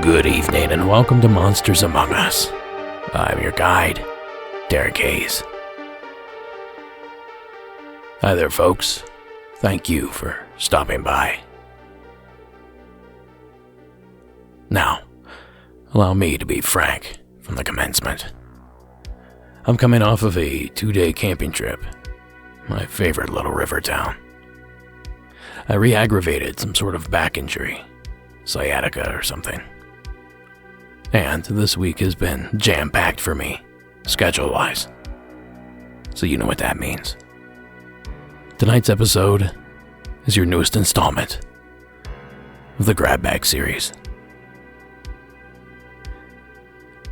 Good evening and welcome to Monsters Among Us. I'm your guide, Derek Hayes. Hi there, folks. Thank you for stopping by. Now, allow me to be frank from the commencement. I'm coming off of a 2-day camping trip, my favorite little river town. I re-aggravated some sort of back injury, sciatica or something. And this week has been jam-packed for me, schedule-wise. So you know what that means. Tonight's episode is your newest installment of the Grab Bag series.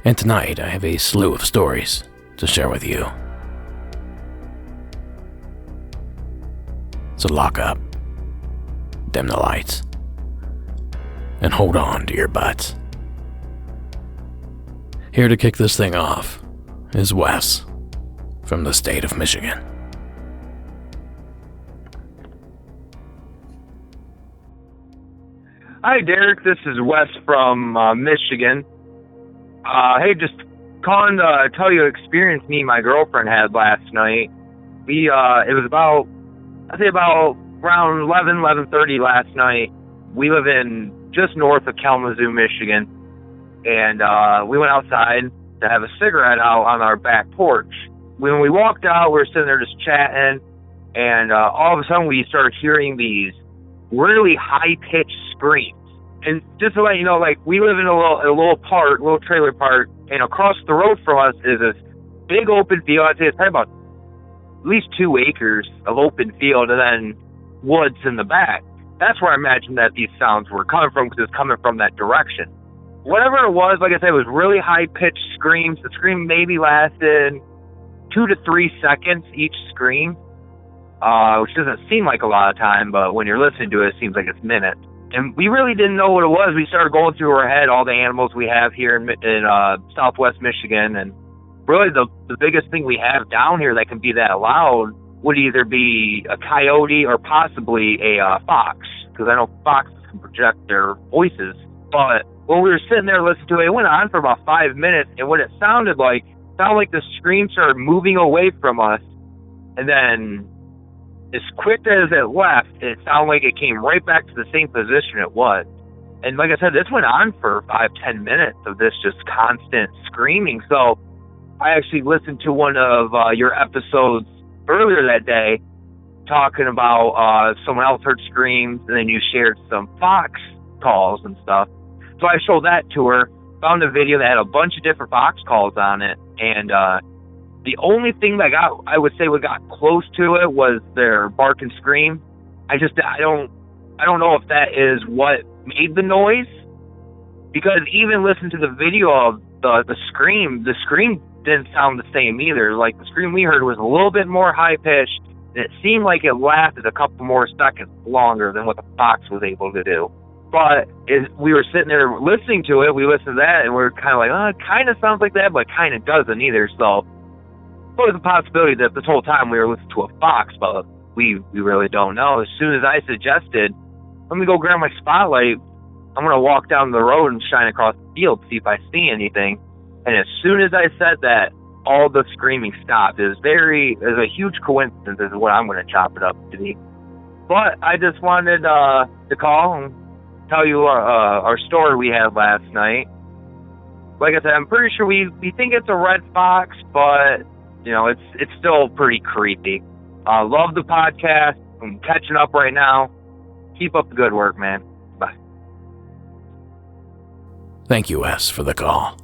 And tonight I have a slew of stories to share with you. So lock up, dim the lights, and hold on to your butts. Here to kick this thing off is Wes from the state of Michigan. Hi, Derek. This is Wes from Michigan. Hey, just calling to tell you an experience me and my girlfriend had last night. It was about around 11:30 last night. We live in just north of Kalamazoo, Michigan. And we went outside to have a cigarette out on our back porch. When we walked out, we were sitting there just chatting, and all of a sudden we started hearing these really high-pitched screams. And just to let you know, like, we live in a little trailer park, and across the road from us is this big open field. I'd say it's probably about at least 2 acres of open field, and then woods in the back. That's where I imagined that these sounds were coming from, because it's coming from that direction. Whatever it was, like I said, it was really high-pitched screams. The scream maybe lasted 2 to 3 seconds each scream, which doesn't seem like a lot of time, but when you're listening to it, it seems like it's minutes. And we really didn't know what it was. We started going through our head all the animals we have here in southwest Michigan, and really the biggest thing we have down here that can be that loud would either be a coyote or possibly a fox, because I know foxes can project their voices. But when we were sitting there listening to it, it went on for about 5 minutes, and what it sounded like the scream started moving away from us, and then as quick as it left, it sounded like it came right back to the same position it was. And like I said, this went on for 5-10 minutes of this just constant screaming. So I actually listened to one of your episodes earlier that day talking about someone else heard screams, and then you shared some fox calls and stuff. So I showed that to her, found a video that had a bunch of different fox calls on it, and the only thing that I would say got close to it was their bark and scream. I don't know if that is what made the noise, because even listening to the video of the scream didn't sound the same either. Like, the scream we heard was a little bit more high pitched, and it seemed like it lasted a couple more seconds longer than what the fox was able to do. But we were sitting there listening to it, we listened to that, and we were kind of like, oh, it kind of sounds like that, but kind of doesn't either. So it was a possibility that this whole time we were listening to a fox, but we really don't know. As soon as I suggested, let me go grab my spotlight, I'm going to walk down the road and shine across the field to see if I see anything. And as soon as I said that, all the screaming stopped. It was a huge coincidence is what I'm going to chop it up to be. But I just wanted to call and tell you our story we had last night. Like I said, I'm pretty sure we think it's a red fox, but you know, it's still pretty creepy. Love the podcast. I'm catching up right now. Keep up the good work, man. Bye. Thank you, Wes, for the call.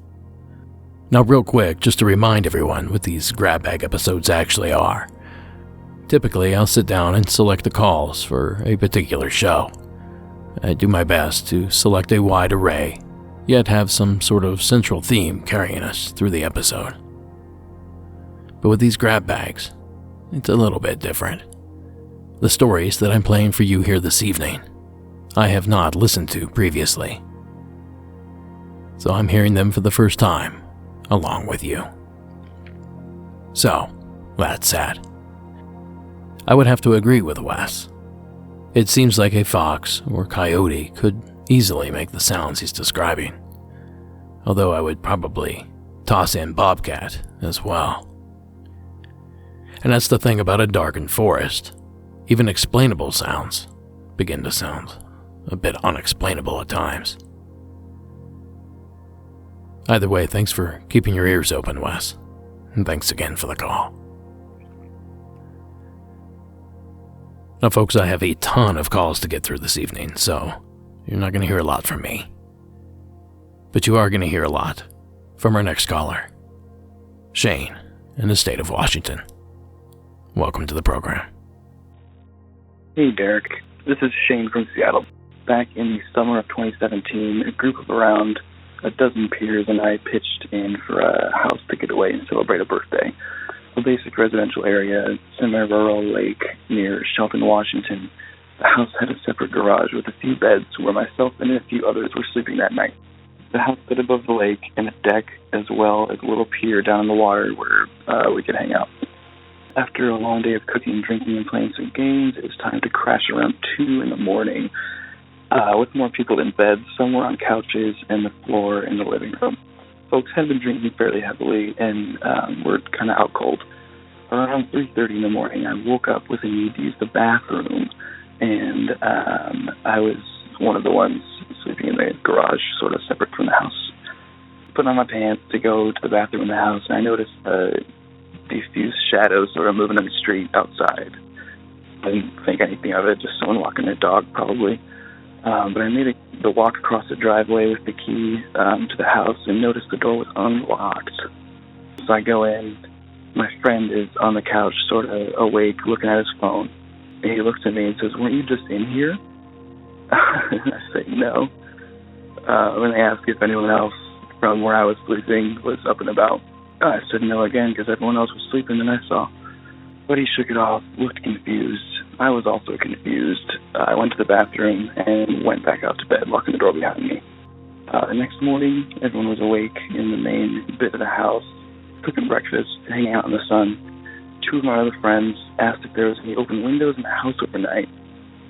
Now, real quick, just to remind everyone what these grab bag episodes actually are. Typically, I'll sit down and select the calls for a particular show. I do my best to select a wide array, yet have some sort of central theme carrying us through the episode. But with these grab bags, it's a little bit different. The stories that I'm playing for you here this evening, I have not listened to previously. So I'm hearing them for the first time, along with you. So, that said, I would have to agree with Wes. It seems like a fox or coyote could easily make the sounds he's describing, although I would probably toss in bobcat as well. And that's the thing about a darkened forest. Even explainable sounds begin to sound a bit unexplainable at times. Either way, thanks for keeping your ears open, Wes, and thanks again for the call. Now, folks, I have a ton of calls to get through this evening, so you're not going to hear a lot from me. But you are going to hear a lot from our next caller, Shane, in the state of Washington. Welcome to the program. Hey, Derek. This is Shane from Seattle. Back in the summer of 2017, a group of around a dozen peers and I pitched in for a house to get away and celebrate a birthday. A basic residential area, semi-rural lake near Shelton, Washington. The house had a separate garage with a few beds where myself and a few others were sleeping that night. The house stood above the lake and a deck, as well as a little pier down in the water where we could hang out. After a long day of cooking, drinking, and playing some games, it was time to crash around 2 in the morning. With more people in bed, some were on couches and the floor in the living room. Folks had been drinking fairly heavily and were kind of out cold. Around 3:30 in the morning, I woke up with a need to use the bathroom, and I was one of the ones sleeping in the garage, sort of separate from the house. Put on my pants to go to the bathroom in the house, and I noticed diffuse shadows sort of moving in the street outside. I didn't think anything of it, just someone walking their dog probably. But I made the walk across the driveway with the key to the house and noticed the door was unlocked. So I go in. My friend is on the couch, sort of awake, looking at his phone. And he looks at me and says, "Weren't you just in here?" I say, "No." When they asked if anyone else from where I was sleeping was up and about, I said no again because everyone else was sleeping and I saw. But he shook it off, looked confused. I was also confused. I went to the bathroom and went back out to bed, locking the door behind me. The next morning, everyone was awake in the main bit of the house, cooking breakfast, hanging out in the sun. 2 of my other friends asked if there was any open windows in the house overnight,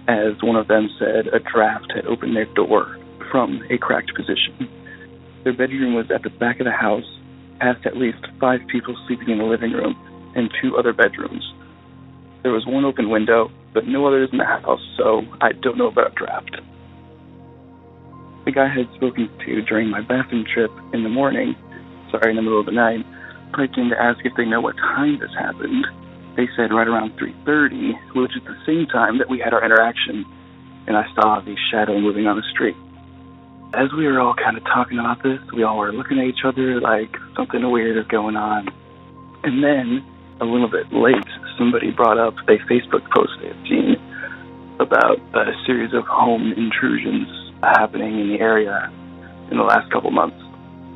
as one of them said a draft had opened their door from a cracked position. Their bedroom was at the back of the house, past at least 5 people sleeping in the living room and 2 other bedrooms. There was 1 open window, but no others in the house, so I don't know about a draft. The guy I had spoken to during my bathroom trip in the middle of the night, piped in to ask if they know what time this happened. They said right around 3:30, which is the same time that we had our interaction, and I saw the shadow moving on the street. As we were all kind of talking about this, we all were looking at each other like something weird is going on. And then, a little bit late, somebody brought up a Facebook post they had seen about a series of home intrusions happening in the area in the last couple months.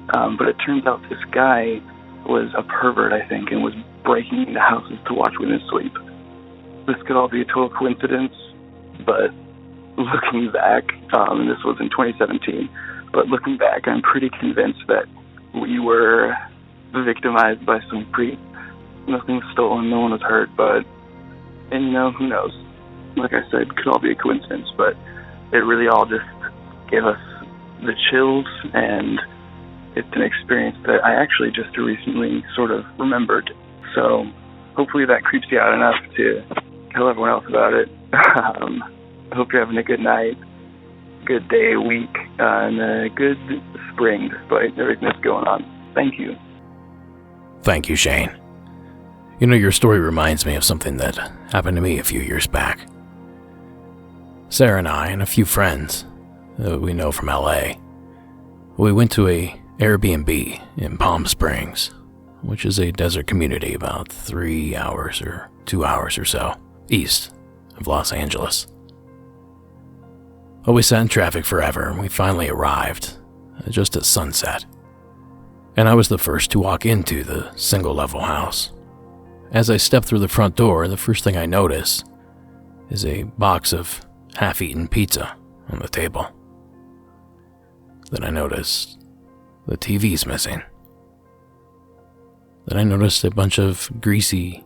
But it turns out this guy was a pervert, I think, and was breaking into houses to watch women sleep. This could all be a total coincidence, but looking back, and this was in 2017, but looking back, I'm pretty convinced that we were victimized by some creep. Nothing was stolen, no one was hurt, and who knows? Like I said, could all be a coincidence, but it really all just gave us the chills, and it's an experience that I actually just recently sort of remembered. So hopefully that creeps you out enough to tell everyone else about it. I hope you're having a good night, good day, week, and a good spring despite everything that's going on. Thank you. Thank you, Shane. Your story reminds me of something that happened to me a few years back. Sarah and I and a few friends that we know from LA, we went to a Airbnb in Palm Springs, which is a desert community about 3 hours or 2 hours or so east of Los Angeles. Well, we sat in traffic forever and we finally arrived just at sunset. And I was the first to walk into the single-level house. As I stepped through the front door, the first thing I notice is a box of half-eaten pizza on the table. Then I noticed the TV's missing. Then I noticed a bunch of greasy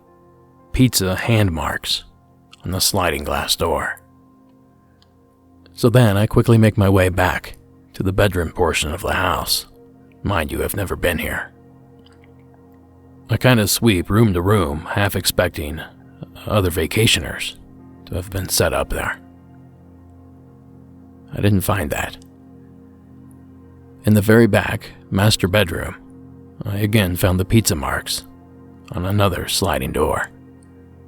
pizza hand marks on the sliding glass door. So then I quickly make my way back to the bedroom portion of the house. Mind you, I've never been here. I kind of sweep room to room, half expecting other vacationers to have been set up there. I didn't find that. In the very back, master bedroom, I again found the pizza marks on another sliding door,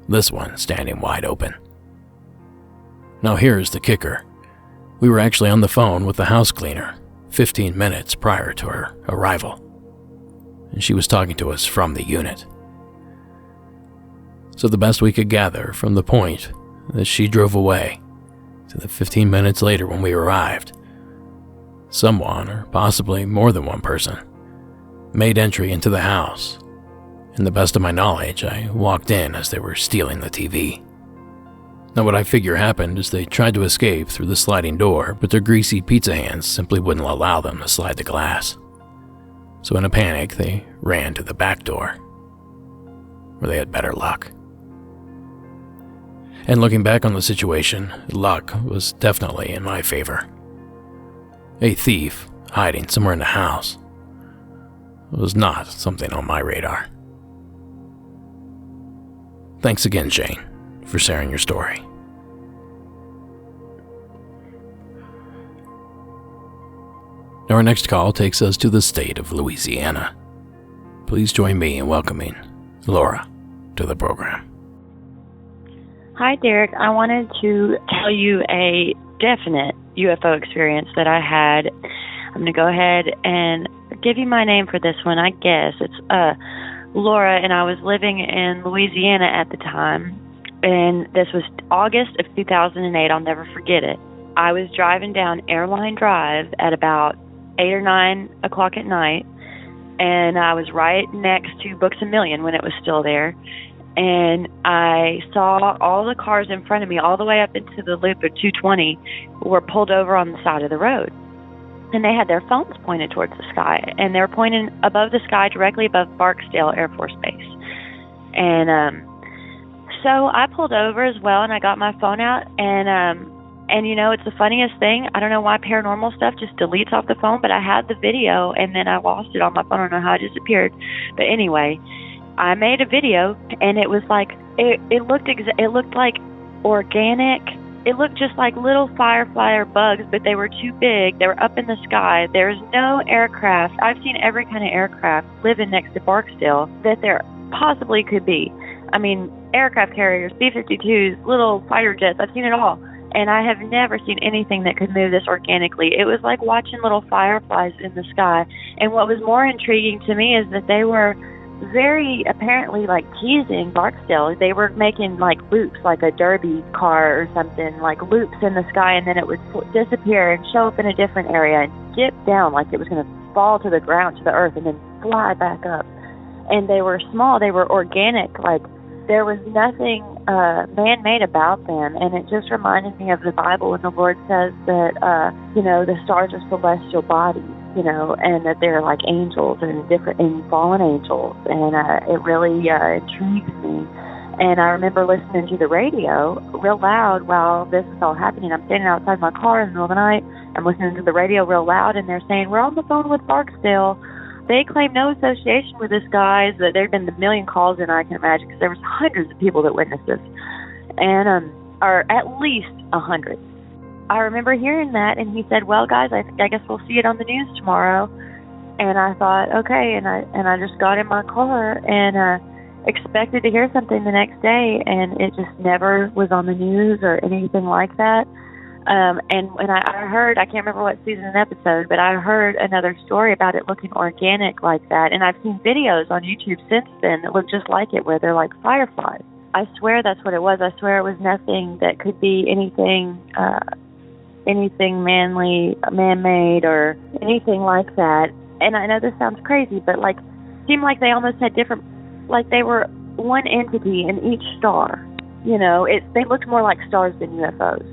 this one standing wide open. Now here's the kicker. We were actually on the phone with the house cleaner 15 minutes prior to her arrival, and she was talking to us from the unit. So the best we could gather from the point that she drove away to the 15 minutes later when we arrived, someone, or possibly more than one person, made entry into the house. And the best of my knowledge, I walked in as they were stealing the TV. Now what I figure happened is they tried to escape through the sliding door, but their greasy pizza hands simply wouldn't allow them to slide the glass. So in a panic, they ran to the back door, where they had better luck. And looking back on the situation, luck was definitely in my favor. A thief hiding somewhere in the house was not something on my radar. Thanks again, Shane, for sharing your story. Now our next call takes us to the state of Louisiana. Please join me in welcoming Laura to the program. Hi, Derek. I wanted to tell you a definite UFO experience that I had. I'm going to go ahead and give you my name for this one, I guess. It's Laura, and I was living in Louisiana at the time, and this was August of 2008. I'll never forget it. I was driving down Airline Drive at about 8 or 9 o'clock at night, and I was right next to Books A Million when it was still there, and I saw all the cars in front of me all the way up into the loop of 220 were pulled over on the side of the road. And they had their phones pointed towards the sky, and they were pointing above the sky, directly above Barksdale Air Force Base. And so I pulled over as well, and I got my phone out, and you know, it's the funniest thing. I don't know why paranormal stuff just deletes off the phone, but I had the video, and then I lost it on my phone. I don't know how it disappeared. But anyway, I made a video, and it was like, it looked like organic. It looked just like little firefly or bugs, but they were too big. They were up in the sky. There's no aircraft. I've seen every kind of aircraft living next to Barksdale that there possibly could be. I mean, aircraft carriers, B-52s, little fighter jets. I've seen it all. And I have never seen anything that could move this organically. It was like watching little fireflies in the sky. And what was more intriguing to me is that they were very apparently like teasing Barksdale. They were making like loops, like a derby car or something, like loops in the sky, and then it would disappear and show up in a different area and dip down like it was going to fall to the ground, to the earth, and then fly back up. And they were small, they were organic, like there was nothing man-made about them. And it just reminded me of the Bible when the Lord says that, the stars are celestial bodies, and that they're like angels and fallen angels. And it really intrigues me. And I remember listening to the radio real loud while this was all happening. I'm standing outside my car in the middle of the night. I'm listening to the radio real loud, and they're saying, we're on the phone with Barksdale. They claim no association with this guy. That there have been a million calls in, I can imagine, because there was hundreds of people that witnessed this, and or at least 100. I remember hearing that, and he said, well, guys, I guess we'll see it on the news tomorrow. And I thought, okay, and I just got in my car and expected to hear something the next day, and it just never was on the news or anything like that. And when I heard, I can't remember what season and episode, but I heard another story about it looking organic like that. And I've seen videos on YouTube since then that look just like it, where they're like fireflies. I swear that's what it was. I swear it was nothing that could be anything man-made or anything like that. And I know this sounds crazy, but like, seemed like they almost had different, like they were one entity in each star. You know, they looked more like stars than UFOs.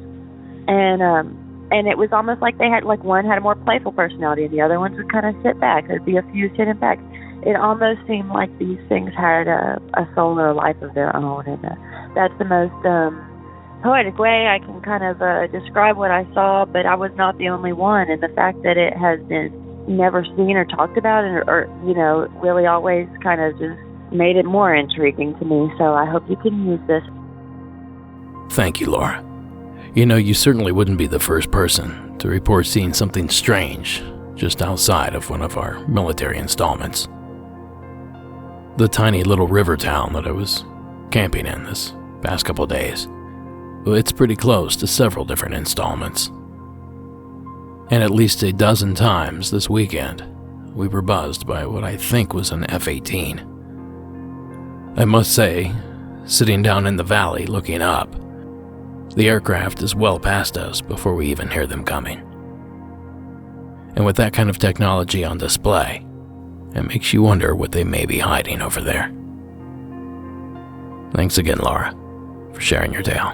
And it was almost like they had, like, one had a more playful personality and the other ones would kind of sit back. There'd be a few sitting back. It almost seemed like these things had a soul or a life of their own. And that's the most poetic way I can kind of describe what I saw, but I was not the only one. And the fact that it has been never seen or talked about or you know, really always kind of just made it more intriguing to me. So I hope you can use this. Thank you, Laura. You know, you certainly wouldn't be the first person to report seeing something strange just outside of one of our military installments. The tiny little river town that I was camping in this past couple days, it's pretty close to several different installments. And at least a dozen times this weekend, we were buzzed by what I think was an F-18. I must say, sitting down in the valley looking up, the aircraft is well past us before we even hear them coming. And with that kind of technology on display, it makes you wonder what they may be hiding over there. Thanks again, Laura, for sharing your tale.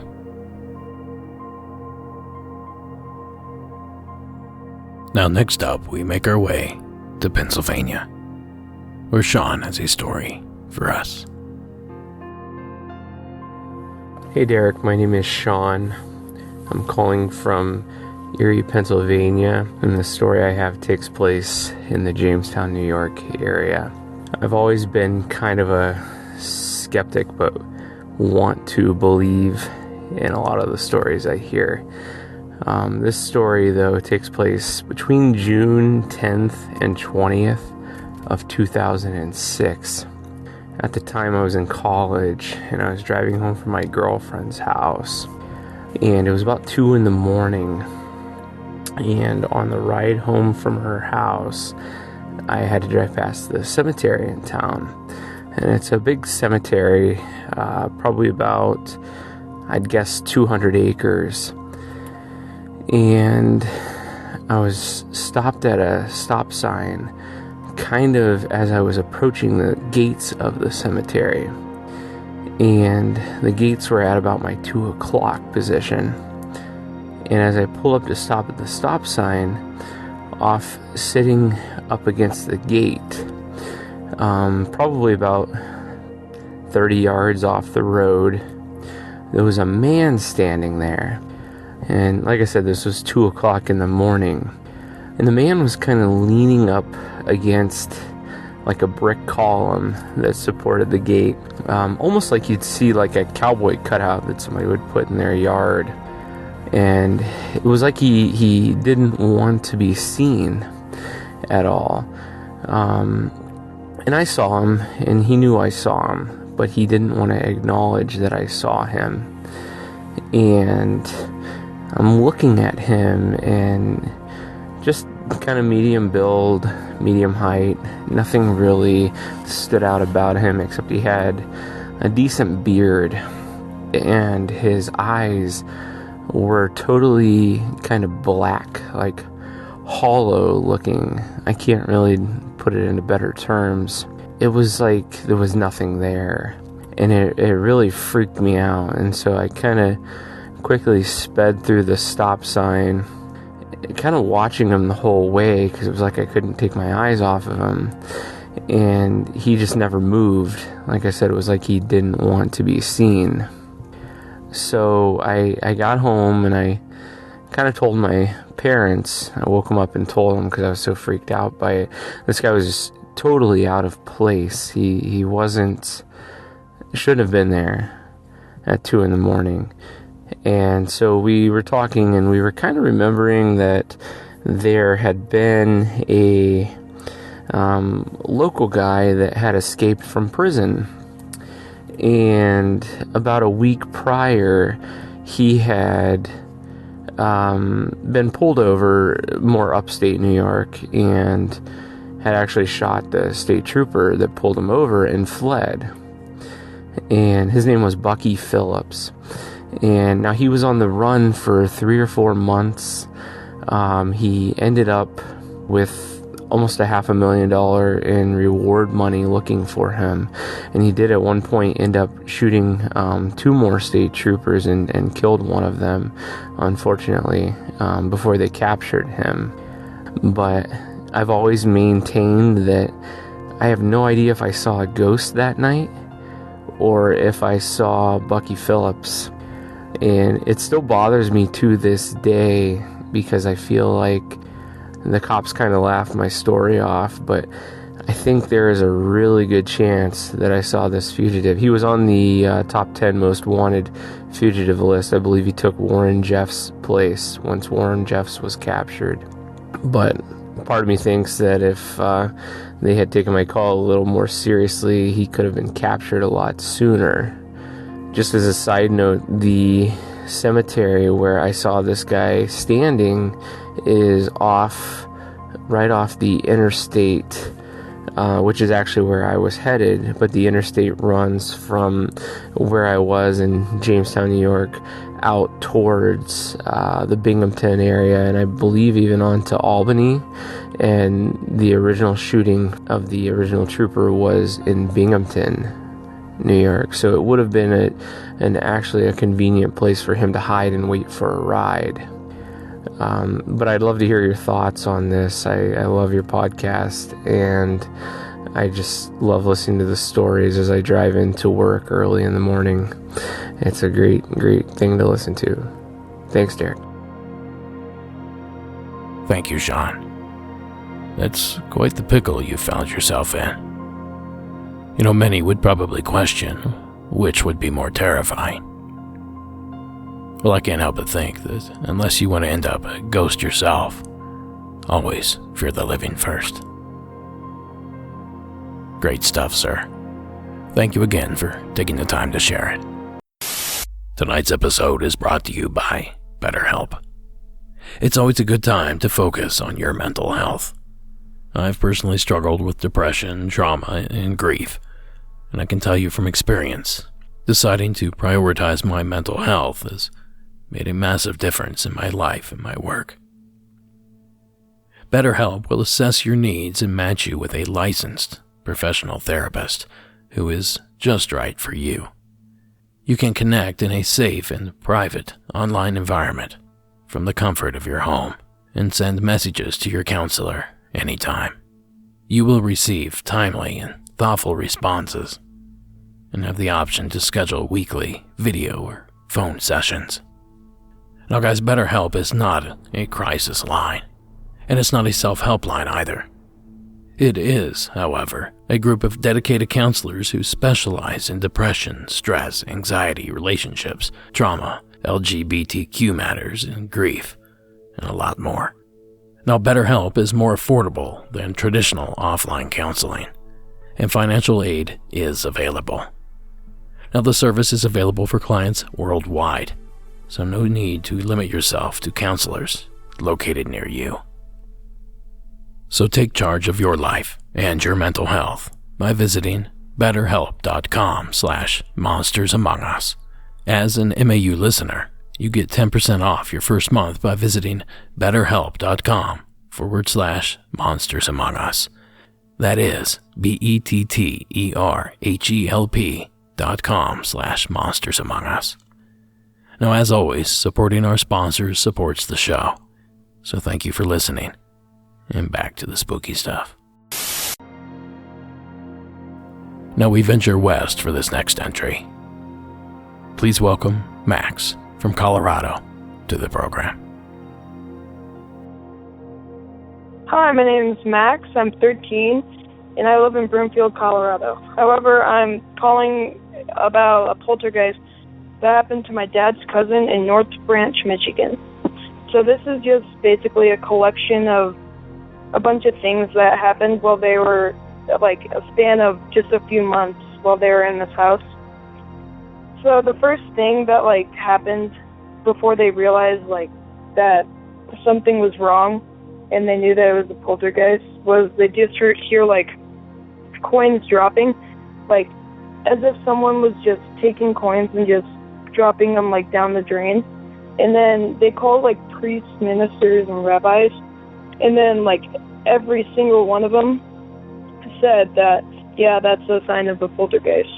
Now next up, we make our way to Pennsylvania, where Sean has a story for us. Hey Derek, my name is Sean. I'm calling from Erie, Pennsylvania, and the story I have takes place in the Jamestown, New York area. I've always been kind of a skeptic, but want to believe in a lot of the stories I hear. This story, though, takes place between June 10th and 20th of 2006. At the time, I was in college, and I was driving home from my girlfriend's house. And it was about 2 in the morning. And on the ride home from her house, I had to drive past the cemetery in town. And it's a big cemetery, probably about, I'd guess, 200 acres. And I was stopped at a stop sign kind of as I was approaching the gates of the cemetery. And the gates were at about my 2 o'clock position. And as I pull up to stop at the stop sign, off sitting up against the gate, probably about 30 yards off the road, there was a man standing there. And like I said, this was 2 o'clock in the morning. And the man was kind of leaning up against like a brick column that supported the gate. Almost like you'd see like a cowboy cutout that somebody would put in their yard. And it was like he didn't want to be seen at all. And I saw him, and he knew I saw him, but he didn't want to acknowledge that I saw him. And I'm looking at him, and just kind of medium build, medium height. Nothing really stood out about him except he had a decent beard, and his eyes were totally kind of black, like hollow looking. I can't really put it into better terms. It was like there was nothing there, and it really freaked me out. And so I kind of quickly sped through the stop sign, kind of watching him the whole way, because it was like I couldn't take my eyes off of him. And he just never moved. Like I said, it was like he didn't want to be seen. So I got home, and I kind of told my parents. I woke them up and told them because I was so freaked out by it. This guy was just totally out of place. He shouldn't have been there at 2 in the morning. And so we were talking, and we were kind of remembering that there had been a local guy that had escaped from prison. And about a week prior, he had been pulled over more upstate New York and had actually shot the state trooper that pulled him over and fled. And his name was Bucky Phillips. And now he was on the run for 3 or 4 months. He ended up with almost $500,000 in reward money looking for him. And he did at one point end up shooting 2 more state troopers and killed one of them, unfortunately, before they captured him. But I've always maintained that I have no idea if I saw a ghost that night or if I saw Bucky Phillips. And it still bothers me to this day because I feel like the cops kind of laughed my story off, but I think there is a really good chance that I saw this fugitive. He was on the top 10 most wanted fugitive list. I believe he took Warren Jeffs' place once Warren Jeffs was captured. But part of me thinks that if they had taken my call a little more seriously, he could have been captured a lot sooner. Just as a side note, the cemetery where I saw this guy standing is right off the interstate, which is actually where I was headed, but the interstate runs from where I was in Jamestown, New York, out towards the Binghamton area, and I believe even on to Albany. And the original shooting of the original trooper was in Binghamton, New York, so it would have been actually a convenient place for him to hide and wait for a ride. But I'd love to hear your thoughts on this. I love your podcast, and I just love listening to the stories as I drive into work early in the morning. It's a great thing to listen to. Thanks, Derek. Thank you, Sean. That's quite the pickle you found yourself in. You know, many would probably question which would be more terrifying. Well, I can't help but think that unless you want to end up a ghost yourself, always fear the living first. Great stuff, sir. Thank you again for taking the time to share it. Tonight's episode is brought to you by BetterHelp. It's always a good time to focus on your mental health. I've personally struggled with depression, trauma, and grief, and I can tell you from experience, deciding to prioritize my mental health has made a massive difference in my life and my work. BetterHelp will assess your needs and match you with a licensed professional therapist who is just right for you. You can connect in a safe and private online environment from the comfort of your home and send messages to your counselor anytime. You will receive timely and thoughtful responses and have the option to schedule weekly video or phone sessions. Now guys, BetterHelp is not a crisis line, and it's not a self-help line either. It is, however, a group of dedicated counselors who specialize in depression, stress, anxiety, relationships, trauma, LGBTQ matters, and grief, and a lot more. Now, BetterHelp is more affordable than traditional offline counseling, and financial aid is available. Now, the service is available for clients worldwide, so no need to limit yourself to counselors located near you. So take charge of your life and your mental health by visiting betterhelp.com/monstersamongus. As an MAU listener, you get 10% off your first month by visiting betterhelp.com/monstersamongus. That is betterhelp.com/monstersamongus. Now, as always, supporting our sponsors supports the show. So thank you for listening. And back to the spooky stuff. Now we venture west for this next entry. Please welcome Max from Colorado to the program. Hi, my name is Max. I'm 13, and I live in Broomfield, Colorado. However, I'm calling about a poltergeist that happened to my dad's cousin in North Branch, Michigan. So this is just basically a collection of a bunch of things that happened while they were, like, a span of just a few months while they were in this house. So the first thing that, happened before they realized, that something was wrong and they knew that it was a poltergeist was they just hear like coins dropping, like as if someone was just taking coins and just dropping them like down the drain. And then they called like priests, ministers, and rabbis, and then like every single one of them said that, yeah, that's a sign of a poltergeist.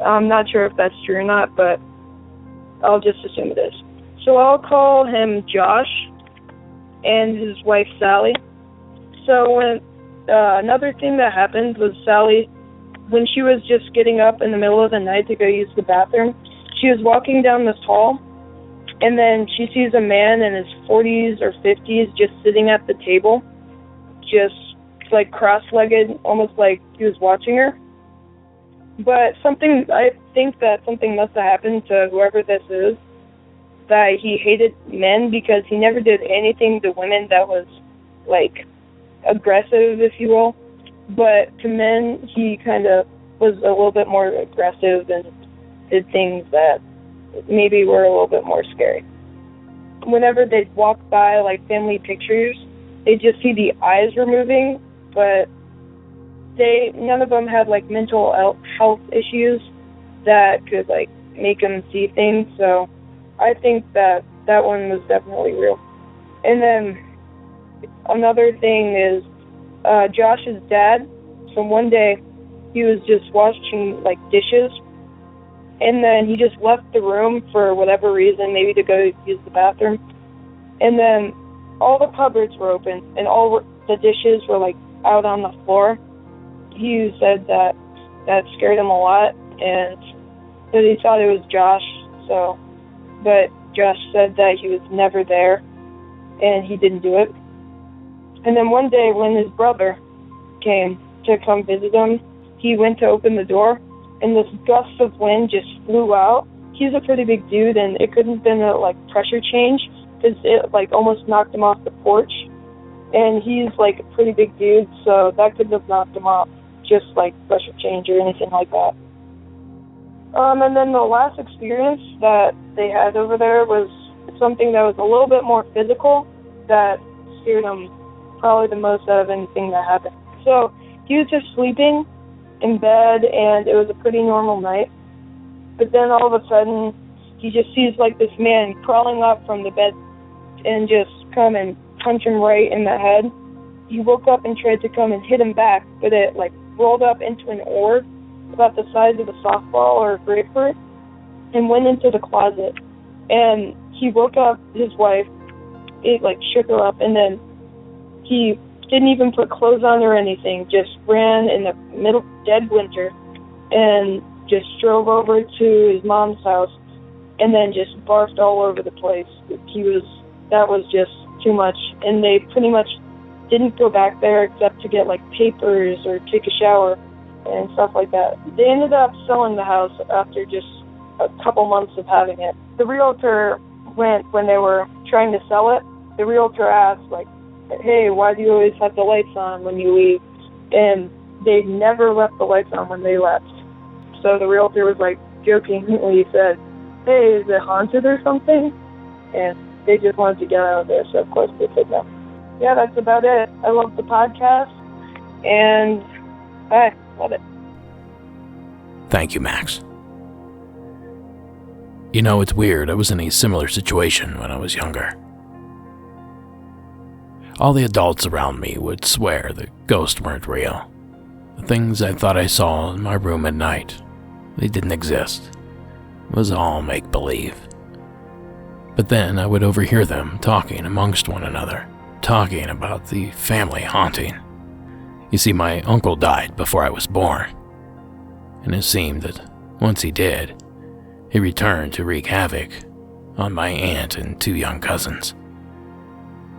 I'm not sure if that's true or not, but I'll just assume it is. So I'll call him Josh and his wife Sally. So when another thing that happened was Sally, when she was just getting up in the middle of the night to go use the bathroom, she was walking down this hall, and then she sees a man in his 40s or 50s just sitting at the table, just like cross-legged, almost like he was watching her. But I think that something must have happened to whoever this is, that he hated men because he never did anything to women that was like aggressive, if you will. But to men, he kind of was a little bit more aggressive and did things that maybe were a little bit more scary. Whenever they'd walk by like family pictures, they'd just see the eyes were moving, but none of them had like mental health issues that could like make them see things. So I think that one was definitely real. And then another thing is Josh's dad. So one day he was just washing like dishes, and then he just left the room for whatever reason, maybe to go use the bathroom. And then all the cupboards were open and all the dishes were like out on the floor. He said that scared him a lot, and that he thought it was Josh. But Josh said that he was never there and he didn't do it. And then one day when his brother came to come visit him, he went to open the door, and this gust of wind just flew out. He's a pretty big dude, and it couldn't have been a like pressure change, because it like almost knocked him off the porch. And he's like a pretty big dude, so that couldn't have knocked him off, just like pressure change or anything like that. And then the last experience that they had over there was something that was a little bit more physical that scared him probably the most out of anything that happened. So he was just sleeping in bed, and it was a pretty normal night. But then all of a sudden, he just sees like this man crawling up from the bed and just come and punch him right in the head. He woke up and tried to come and hit him back, but it like rolled up into an orb about the size of a softball or a grapefruit and went into the closet. And he woke up his wife. It like shook her up, and then he didn't even put clothes on or anything, just ran in the middle dead winter and just drove over to his mom's house and then just barfed all over the place. That was just too much, and they pretty much didn't go back there except to get like papers or take a shower and stuff like that. They ended up selling the house after just a couple months of having it. The realtor when they were trying to sell it, the realtor asked like, hey, why do you always have the lights on when you leave? And they never left the lights on when they left. So the realtor was like jokingly said, hey, is it haunted or something? And they just wanted to get out of there, so of course they said no. Yeah, that's about it. I love the podcast, and I love it. Thank you, Max. You know, it's weird. I was in a similar situation when I was younger. All the adults around me would swear the ghosts weren't real. The things I thought I saw in my room at night, they didn't exist. It was all make-believe. But then I would overhear them talking amongst one another, talking about the family haunting. You see, my uncle died before I was born, and it seemed that once he did, he returned to wreak havoc on my aunt and 2 young cousins.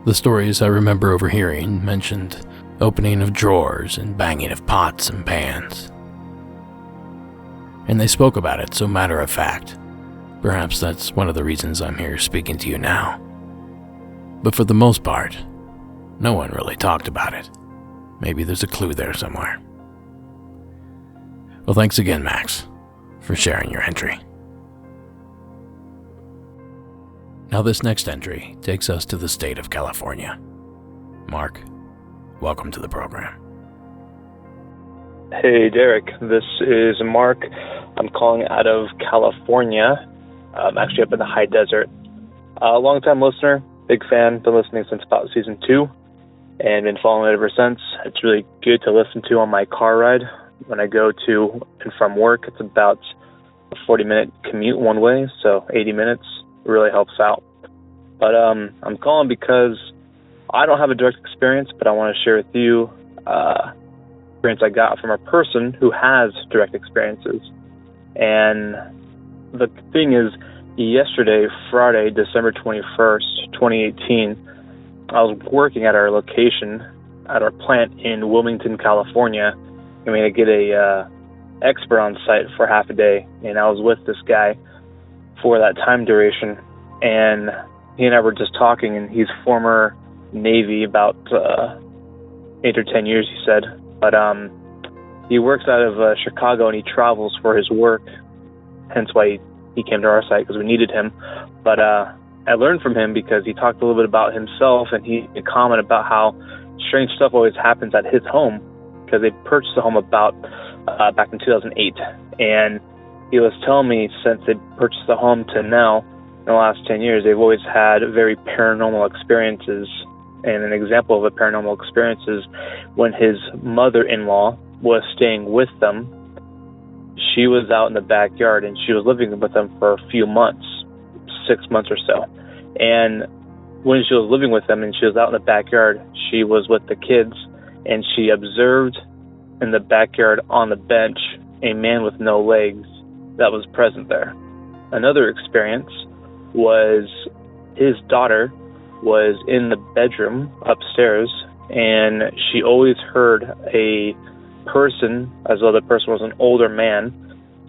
The stories I remember overhearing mentioned opening of drawers and banging of pots and pans. And they spoke about it so matter-of-fact. Perhaps that's one of the reasons I'm here speaking to you now. But for the most part, no one really talked about it. Maybe there's a clue there somewhere. Well, thanks again, Max, for sharing your entry. Now this next entry takes us to the state of California. Mark, welcome to the program. Hey Derek, this is Mark. I'm calling out of California. I'm actually up in the high desert. Long-time listener, big fan, been listening since about season 2, and been following it ever since. It's really good to listen to on my car ride. When I go to and from work, it's about a 40-minute commute one way, so 80 minutes. Really helps out. But I'm calling because I don't have a direct experience, but I want to share with you experience I got from a person who has direct experiences. And the thing is, yesterday, Friday, December 21st, 2018, I was working at our location, at our plant in Wilmington, California. I mean, I get a expert on site for half a day, and I was with this guy for that time duration, and he and I were just talking, and he's former Navy, about 8 or 10 years, he said, but he works out of Chicago, and he travels for his work, hence why he came to our site, because we needed him. But I learned from him because he talked a little bit about himself, and he commented about how strange stuff always happens at his home, because they purchased the home about back in 2008, and he was telling me since they purchased the home to now, in the last 10 years, they've always had very paranormal experiences. And an example of a paranormal experience is when his mother-in-law was staying with them. She was out in the backyard, and she was living with them for a few months, 6 months or so. And when she was living with them and she was out in the backyard, she was with the kids, and she observed in the backyard on the bench a man with no legs that was present there. Another experience was his daughter was in the bedroom upstairs, and she always heard a person, as though the person was an older man,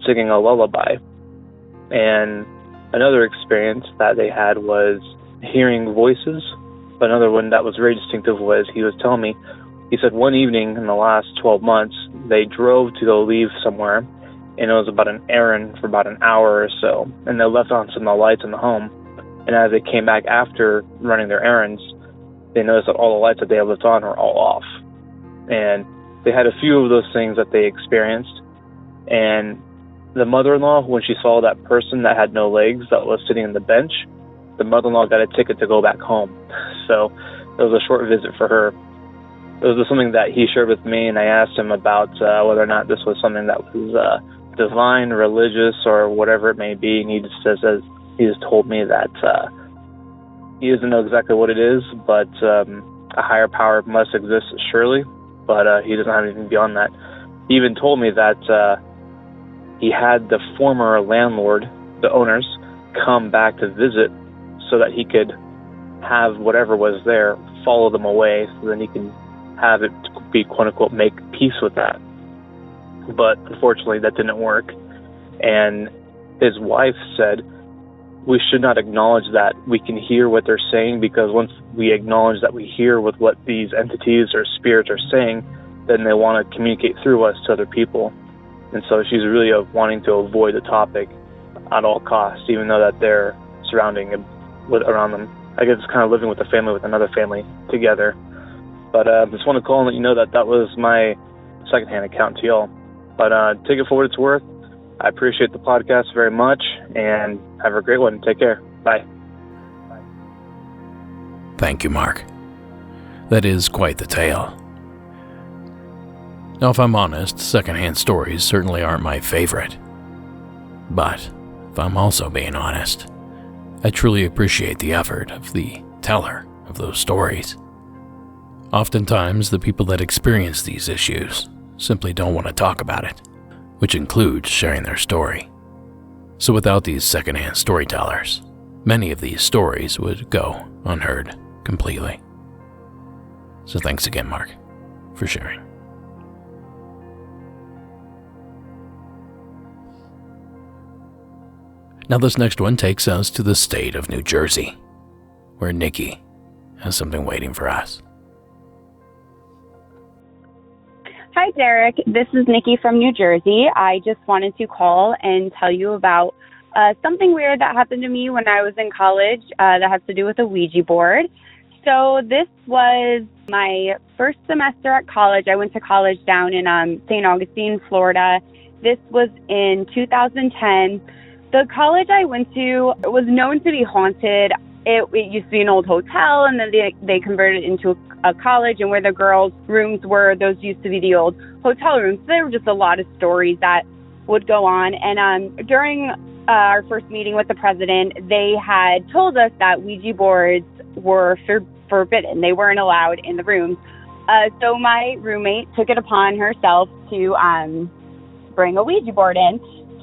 singing a lullaby. And another experience that they had was hearing voices. Another one that was very distinctive was, he was telling me, he said one evening in the last 12 months, they drove to go leave somewhere, and it was about an errand for about an hour or so, and they left on some of the lights in the home. And as they came back after running their errands, they noticed that all the lights that they had left on were all off. And they had a few of those things that they experienced. And the mother-in-law, when she saw that person that had no legs that was sitting on the bench, the mother-in-law got a ticket to go back home. So it was a short visit for her. It was something that he shared with me, and I asked him about whether or not this was something that was divine, religious, or whatever it may be. And he just told me that he doesn't know exactly what it is, but a higher power must exist, surely, but he doesn't have anything beyond that. He even told me that he had the former landlord, the owners, come back to visit so that he could have whatever was there follow them away, so then he can have it be, quote-unquote, make peace with that. But unfortunately, that didn't work. And his wife said, we should not acknowledge that we can hear what they're saying, because once we acknowledge that we hear with what these entities or spirits are saying, then they want to communicate through us to other people. And so she's really wanting to avoid the topic at all costs, even though that they're surrounding around them. I guess it's kind of living with a family with another family together. But I just want to call and let you know that that was my secondhand account to y'all. But take it for what it's worth. I appreciate the podcast very much, and have a great one. Take care. Bye. Thank you, Mark. That is quite the tale. Now, if I'm honest, secondhand stories certainly aren't my favorite. But, if I'm also being honest, I truly appreciate the effort of the teller of those stories. Oftentimes, the people that experience these issues simply don't want to talk about it, which includes sharing their story. So without these secondhand storytellers, many of these stories would go unheard completely. So thanks again, Mark, for sharing. Now this next one takes us to the state of New Jersey, where Nikki has something waiting for us. Hi, Derek. This is Nikki from New Jersey. I just wanted to call and tell you about something weird that happened to me when I was in college that has to do with a Ouija board. So this was my first semester at college. I went to college down in St. Augustine, Florida. This was in 2010. The college I went to was known to be haunted. It used to be an old hotel, and then they converted it into a college, and where the girls' rooms were, those used to be the old hotel rooms. So there were just a lot of stories that would go on. And during our first meeting with the president, they had told us that Ouija boards were forbidden. They weren't allowed in the rooms. So my roommate took it upon herself to bring a Ouija board in.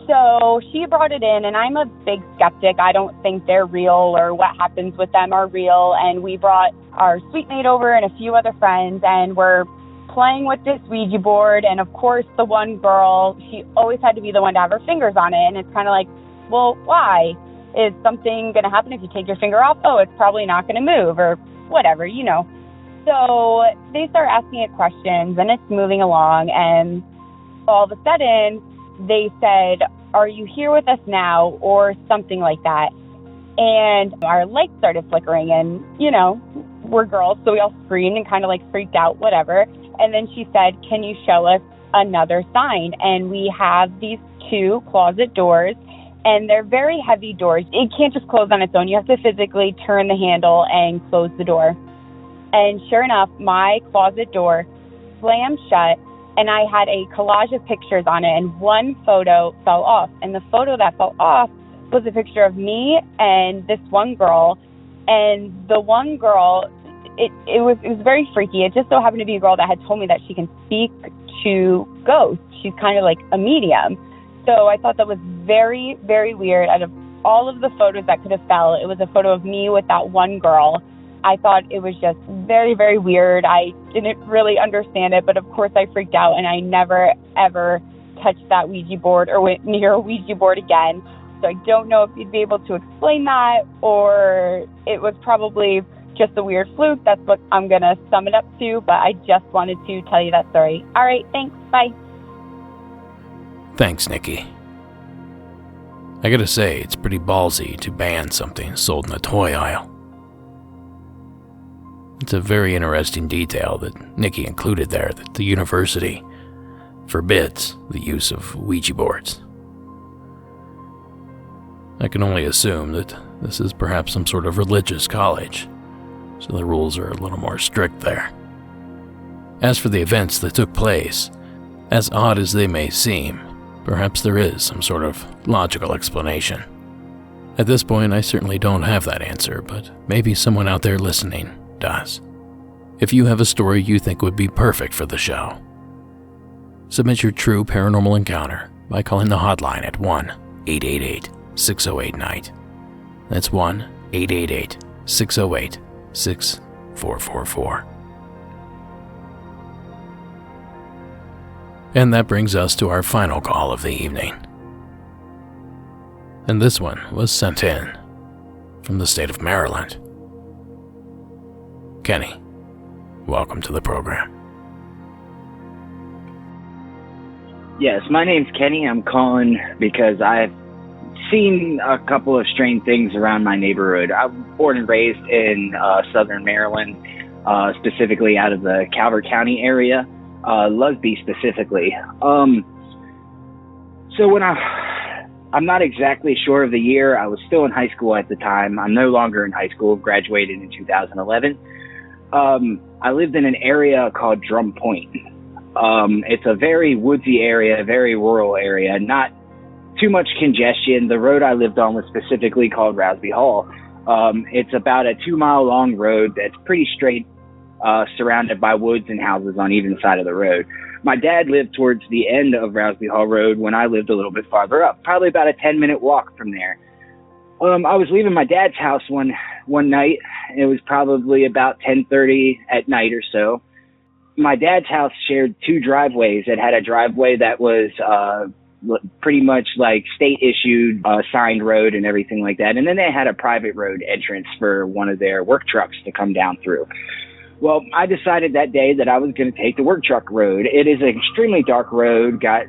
So she brought it in, and I'm a big skeptic. I don't think they're real or what happens with them are real. And we brought our suite mate over and a few other friends, and we're playing with this Ouija board. And of course, the one girl, she always had to be the one to have her fingers on it. And it's kind of like, well, why? Is something going to happen if you take your finger off? Oh, it's probably not going to move or whatever, you know. So they start asking it questions, and it's moving along. And all of a sudden, they said, "Are you here with us now?" or something like that. And our lights started flickering, and, you know, we're girls, so we all screamed and kind of like freaked out, whatever. And then she said, "Can you show us another sign?" And we have these two closet doors, and they're very heavy doors. It can't just close on its own. You have to physically turn the handle and close the door. And sure enough, my closet door slammed shut, and I had a collage of pictures on it, and one photo fell off. And the photo that fell off was a picture of me and this one girl. And the one girl, it was very freaky. It just so happened to be a girl that had told me that she can speak to ghosts. She's kind of like a medium. So I thought that was very, very weird. Out of all of the photos that could have fell, it was a photo of me with that one girl. I thought it was just very, very weird. I didn't really understand it, but of course I freaked out, and I never, ever touched that Ouija board or went near a Ouija board again. So I don't know if you'd be able to explain that, or it was probably just a weird fluke. That's what I'm going to sum it up to, but I just wanted to tell you that story. All right, thanks. Bye. Thanks, Nikki. I gotta say, it's pretty ballsy to ban something sold in the toy aisle. It's a very interesting detail that Nikki included there, that the university forbids the use of Ouija boards. I can only assume that this is perhaps some sort of religious college, so the rules are a little more strict there. As for the events that took place, as odd as they may seem, perhaps there is some sort of logical explanation. At this point, I certainly don't have that answer, but maybe someone out there listening does. If you have a story you think would be perfect for the show, submit your true paranormal encounter by calling the hotline at 1-888-608-NIGHT. That's 1-888-608-6444. And that brings us to our final call of the evening. And this one was sent in from the state of Maryland. Kenny, welcome to the program. Yes, my name's Kenny. I'm calling because I've seen a couple of strange things around my neighborhood. I was born and raised in southern Maryland, specifically out of the Calvert County area. Lusby specifically. So when I'm not exactly sure of the year. I was still in high school at the time. I'm no longer in high school, graduated in 2011. I lived in an area called Drum Point. It's a very woodsy area, very rural area, not too much congestion. The road I lived on was specifically called Rousby Hall. It's about a 2-mile long road that's pretty straight, surrounded by woods and houses on either side of the road. My dad lived towards the end of Rousby Hall Road when I lived a little bit farther up, probably about a 10-minute walk from there. I was leaving my dad's house one night. It was probably about 10:30 at night or so. My dad's house shared 2 driveways. It had a driveway that was pretty much like state-issued signed road and everything like that. And then they had a private road entrance for one of their work trucks to come down through. Well, I decided that day that I was going to take the work truck road. It is an extremely dark road, got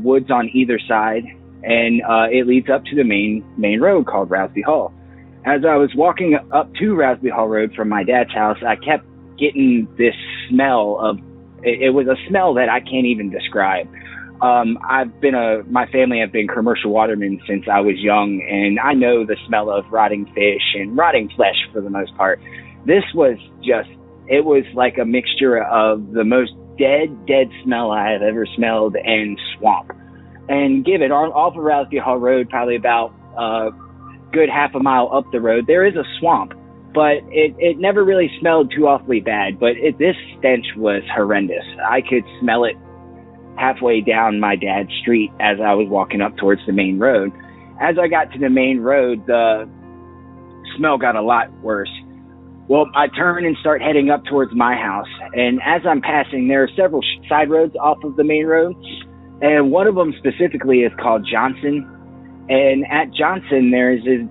woods on either side. and it leads up to the main road called Rousby Hall. As I was walking up to Rousby Hall Road from my dad's house, I kept getting this smell of, it was a smell that I can't even describe. My family have been commercial watermen since I was young, and I know the smell of rotting fish and rotting flesh for the most part. This was just, it was like a mixture of the most dead smell I have ever smelled and swamp. And given off of Rousby Hall Road, probably about a good half a mile up the road, there is a swamp, but it never really smelled too awfully bad. But this stench was horrendous. I could smell it halfway down my dad's street as I was walking up towards the main road. As I got to the main road, the smell got a lot worse. Well, I turn and start heading up towards my house, and as I'm passing, there are several side roads off of the main road, and one of them specifically is called Johnson. And at Johnson, there's a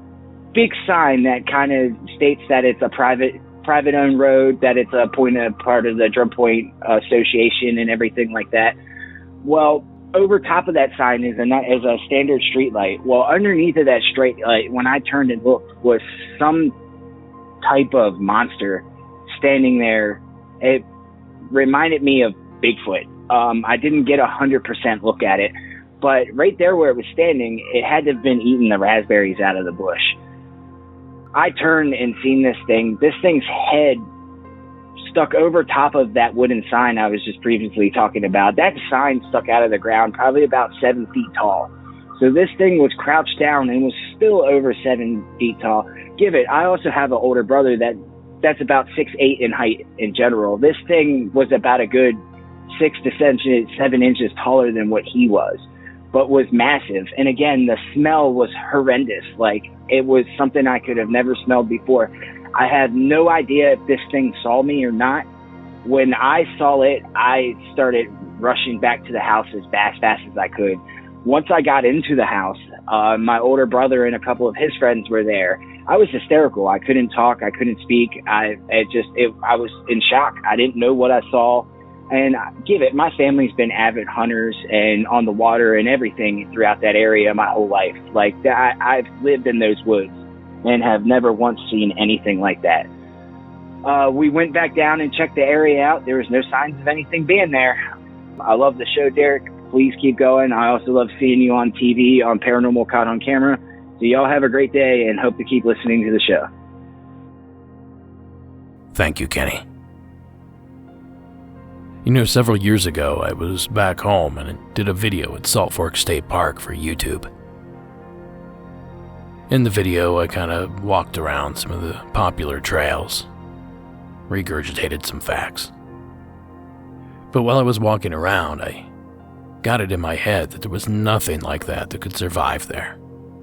big sign that kind of states that it's a private-owned road, that it's a part of the Drum Point Association and everything like that. Well, over top of that sign is a standard street light. Well, underneath of that street light, when I turned and looked, was some type of monster standing there. It reminded me of Bigfoot. I didn't get 100% look at it, but right there where it was standing, it had to have been eating the raspberries out of the bush. I turned and seen this thing. This thing's head stuck over top of that wooden sign I was just previously talking about. That sign stuck out of the ground, probably about 7 feet tall. So this thing was crouched down and was still over 7 feet tall. I also have an older brother that's about 6'8" in height in general. This thing was about a good 6 to 7 inches taller than what he was, but was massive. And again, the smell was horrendous. Like, it was something I could have never smelled before. I had no idea if this thing saw me or not. When I saw it, I started rushing back to the house as fast as I could. Once I got into the house, my older brother and a couple of his friends were there. I was hysterical. I couldn't talk. I couldn't speak. I was in shock. I didn't know what I saw. And my family's been avid hunters and on the water and everything throughout that area my whole life. Like, I've lived in those woods and have never once seen anything like that. We went back down and checked the area out. There was no signs of anything being there. I love the show, Derek. Please keep going. I also love seeing you on TV on Paranormal Caught on Camera. So y'all have a great day and hope to keep listening to the show. Thank you, Kenny. You know, several years ago, I was back home and did a video at Salt Fork State Park for YouTube. In the video, I kind of walked around some of the popular trails, regurgitated some facts. But while I was walking around, I got it in my head that there was nothing like that could survive there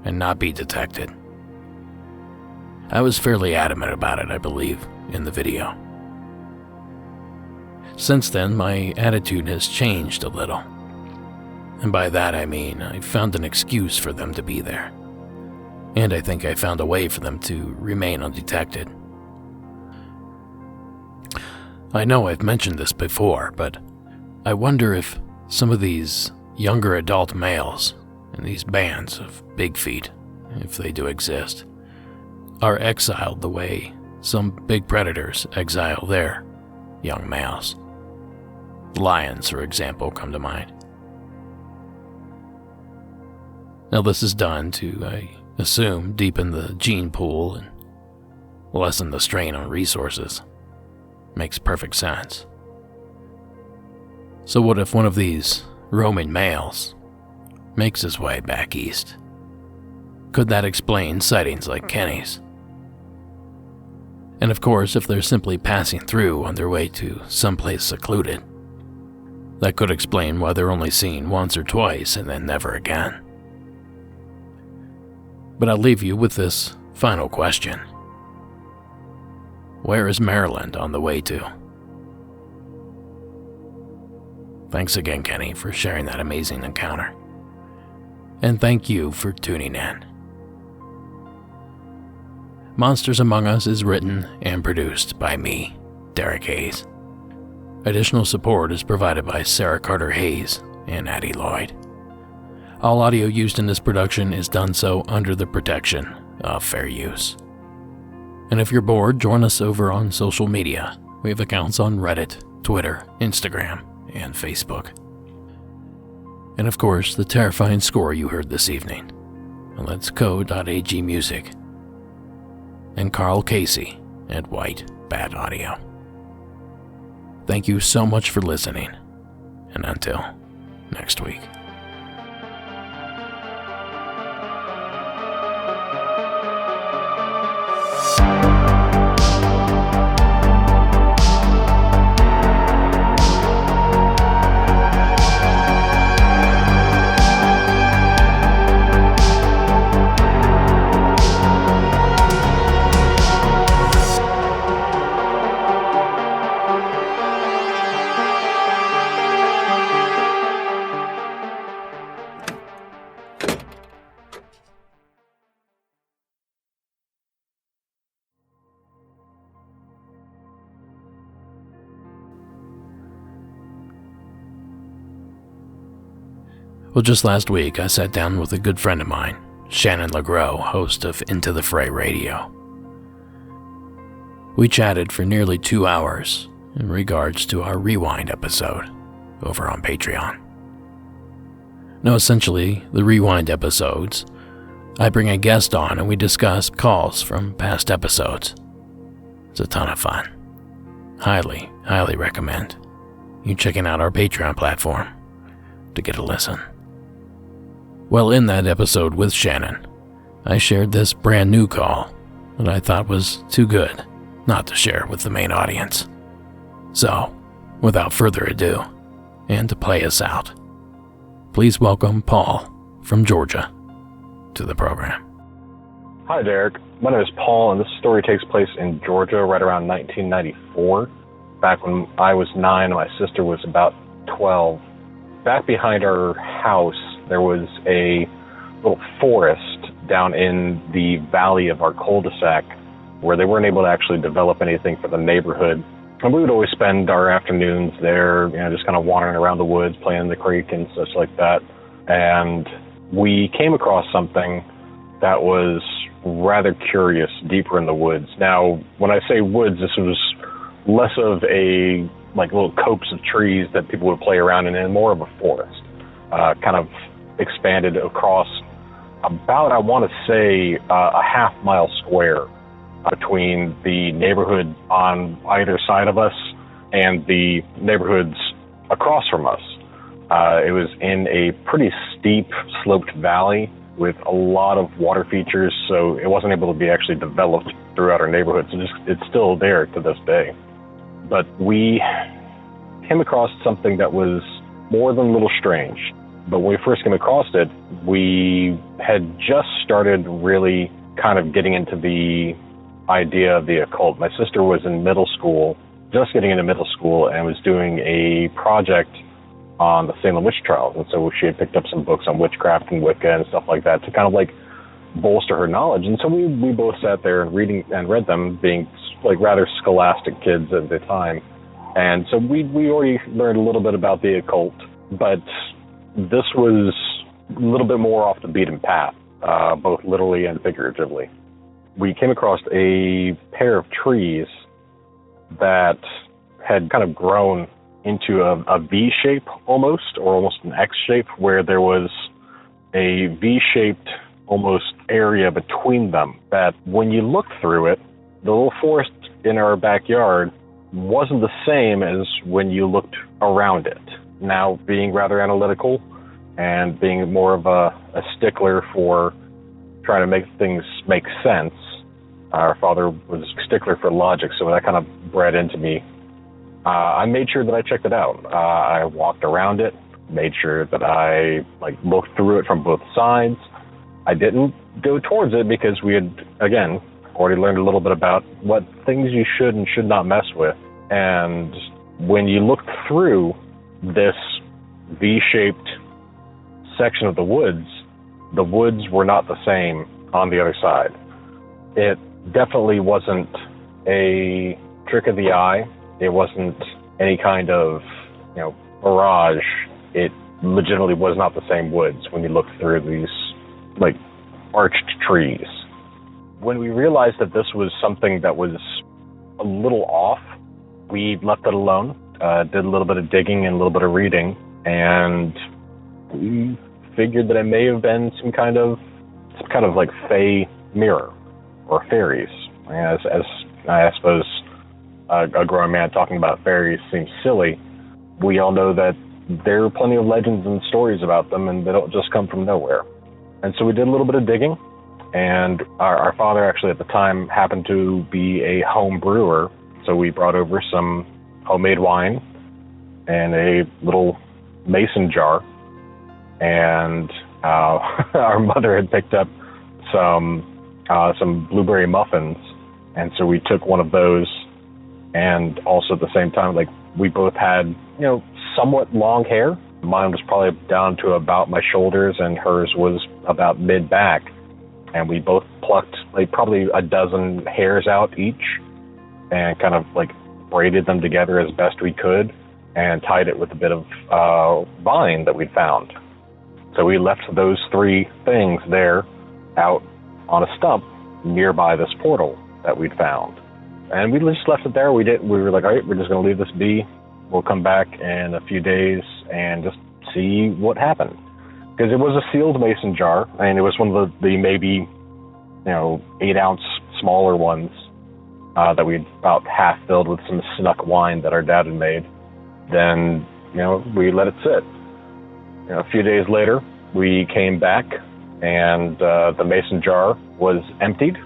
and not be detected. I was fairly adamant about it, I believe, in the video. Since then, my attitude has changed a little. And by that I mean I found an excuse for them to be there. And I think I found a way for them to remain undetected. I know I've mentioned this before, but I wonder if some of these younger adult males in these bands of big feet, if they do exist, are exiled the way some big predators exile their young males. Lions, for example, come to mind. Now, this is done to, I assume, deepen the gene pool and lessen the strain on resources. Makes perfect sense. So what if one of these roaming males makes his way back east? Could that explain sightings like Kenny's? And of course, if they're simply passing through on their way to someplace secluded, that could explain why they're only seen once or twice and then never again. But I'll leave you with this final question. Where is Maryland on the way to? Thanks again, Kenny, for sharing that amazing encounter. And thank you for tuning in. Monsters Among Us is written and produced by me, Derek Hayes. Additional support is provided by Sarah Carter Hayes and Addie Lloyd. All audio used in this production is done so under the protection of fair use. And if you're bored, join us over on social media. We have accounts on Reddit, Twitter, Instagram, and Facebook. And of course, the terrifying score you heard this evening. Well, that's Co.ag Music. And Carl Casey at White Bad Audio. Thank you so much for listening. And until next week. Well, just last week, I sat down with a good friend of mine, Shannon LeGros, host of Into the Fray Radio. We chatted for nearly 2 hours in regards to our Rewind episode over on Patreon. Now, essentially, the Rewind episodes, I bring a guest on and we discuss calls from past episodes. It's a ton of fun. Highly, highly recommend you checking out our Patreon platform to get a listen. Well, in that episode with Shannon, I shared this brand new call that I thought was too good not to share with the main audience. So, without further ado, and to play us out, please welcome Paul from Georgia to the program. Hi, Derek. My name is Paul, and this story takes place in Georgia right around 1994, back when I was 9 and my sister was about 12. Back behind our house, there was a little forest down in the valley of our cul-de-sac where they weren't able to actually develop anything for the neighborhood. And we would always spend our afternoons there, just kind of wandering around the woods, playing in the creek and such like that. And we came across something that was rather curious deeper in the woods. Now, when I say woods, this was less of a little copse of trees that people would play around in and more of a forest. Kind of expanded across about, I want to say, a half-mile square between the neighborhood on either side of us and the neighborhoods across from us. It was in a pretty steep, sloped valley with a lot of water features, so it wasn't able to be actually developed throughout our neighborhood. So it's still there to this day. But we came across something that was more than a little strange. But when we first came across it, we had just started really kind of getting into the idea of the occult. My sister was in middle school, just getting into middle school, and was doing a project on the Salem witch trials. And so she had picked up some books on witchcraft and Wicca and stuff like that to kind of bolster her knowledge. And so we both sat there and read them, being rather scholastic kids at the time. And so we already learned a little bit about the occult, but this was a little bit more off the beaten path, both literally and figuratively. We came across a pair of trees that had kind of grown into a V shape almost, or almost an X shape, where there was a V-shaped almost area between them that when you look through it, the little forest in our backyard wasn't the same as when you looked around it. Now, being rather analytical and being more of a stickler for trying to make things make sense, our father was a stickler for logic, so that kind of bred into me. I made sure that I checked it out. I walked around it, made sure that I looked through it from both sides. I didn't go towards it because we had, again, already learned a little bit about what things you should and should not mess with. And when you look through this V-shaped section of the woods were not the same on the other side. It definitely wasn't a trick of the eye. It wasn't any kind of, mirage. It legitimately was not the same woods when you looked through these, like, arched trees. When we realized that this was something that was a little off, we left it alone, did a little bit of digging and a little bit of reading, and we figured that it may have been some kind of like fey mirror or fairies. As I suppose a grown man talking about fairies seems silly, we all know that there are plenty of legends and stories about them, and they don't just come from nowhere. And so we did a little bit of digging, and our father actually at the time happened to be a home brewer, so we brought over some homemade wine and a little mason jar, and our mother had picked up some blueberry muffins, and so we took one of those, and also at the same time, like, we both had, somewhat long hair. Mine was probably down to about my shoulders, and hers was about mid-back, and we both plucked, like, probably a dozen hairs out each, and kind of, like, braided them together as best we could, and tied it with a bit of vine that we'd found. So we left those three things there out on a stump nearby this portal that we'd found. And we just left it there. We were like, all right, we're just going to leave this be. We'll come back in a few days and just see what happened. Because it was a sealed mason jar, and it was one of the maybe, 8-ounce smaller ones that we'd about half filled with some snuck wine that our dad had made. Then, we let it sit. A few days later, we came back, and the mason jar was emptied,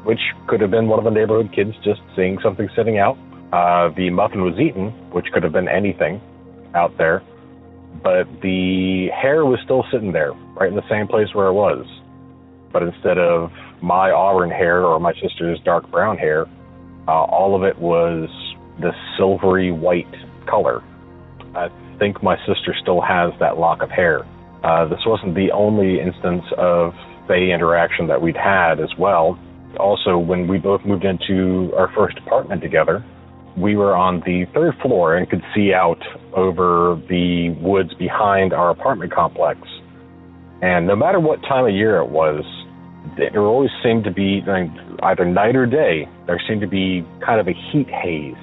which could have been one of the neighborhood kids just seeing something sitting out. The muffin was eaten, which could have been anything out there, but the hair was still sitting there, right in the same place where it was. But instead of my auburn hair or my sister's dark brown hair, all of it was this silvery white color. I think my sister still has that lock of hair. This wasn't the only instance of fae interaction that we'd had as well. Also, when we both moved into our first apartment together, we were on the 3rd floor and could see out over the woods behind our apartment complex. And no matter what time of year it was, there always seemed to be, either night or day, there seemed to be kind of a heat haze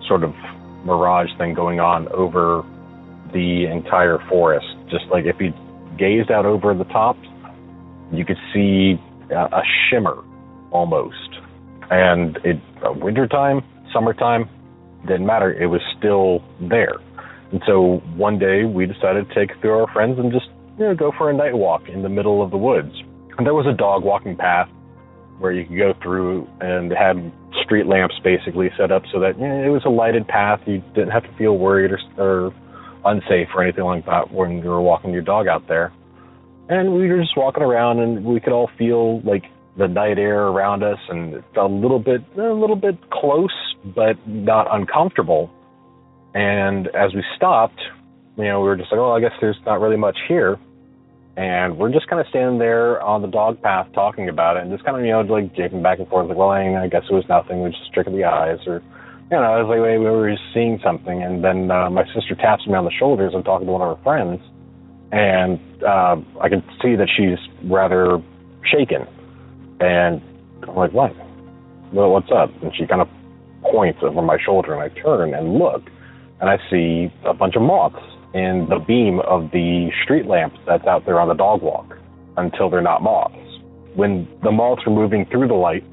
sort of mirage thing going on over the entire forest. Just like if you gazed out over the top, you could see a shimmer almost. And wintertime, summertime, didn't matter. It was still there. And so one day we decided to take a few of our friends and just go for a night walk in the middle of the woods. And there was a dog walking path where you could go through, and it had street lamps basically set up so that it was a lighted path. You didn't have to feel worried or unsafe or anything like that when you were walking your dog out there. And we were just walking around, and we could all feel like the night air around us, and it felt a little bit close, but not uncomfortable. And as we stopped, we were just like, oh, I guess there's not really much here. And we're just kind of standing there on the dog path talking about it, and just kind of, like jigging back and forth, like, well, I guess it was nothing. We just tricked the eyes, or, I was like, wait, we were just seeing something. And then my sister taps me on the shoulders. I'm talking to one of her friends, and I can see that she's rather shaken. And I'm like, what? Well, what's up? And she kind of points over my shoulder, and I turn and look, and I see a bunch of moths in the beam of the street lamp that's out there on the dog walk, until they're not moths. When the moths were moving through the light,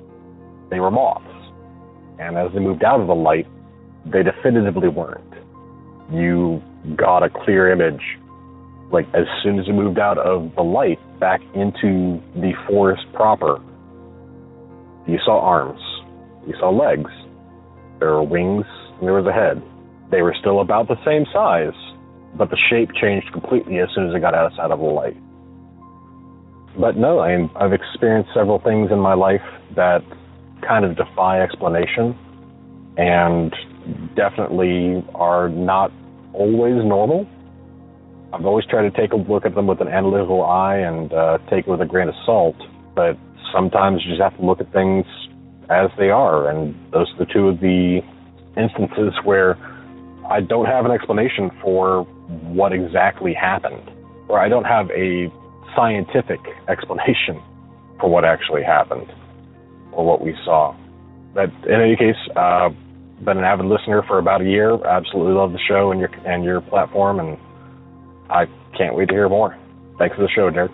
they were moths. And as they moved out of the light, they definitively weren't. You got a clear image, like as soon as you moved out of the light back into the forest proper. You saw arms, you saw legs, there were wings, and there was a head. They were still about the same size, but the shape changed completely as soon as it got outside of the light. But no, I've experienced several things in my life that kind of defy explanation, and definitely are not always normal. I've always tried to take a look at them with an analytical eye and take it with a grain of salt, but sometimes you just have to look at things as they are, and those are the two of the instances where I don't have an explanation for what exactly happened, or I don't have a scientific explanation for what actually happened or what we saw. But in any case, been an avid listener for about a year. Absolutely love the show and your platform, and I can't wait to hear more. Thanks for the show, Derek.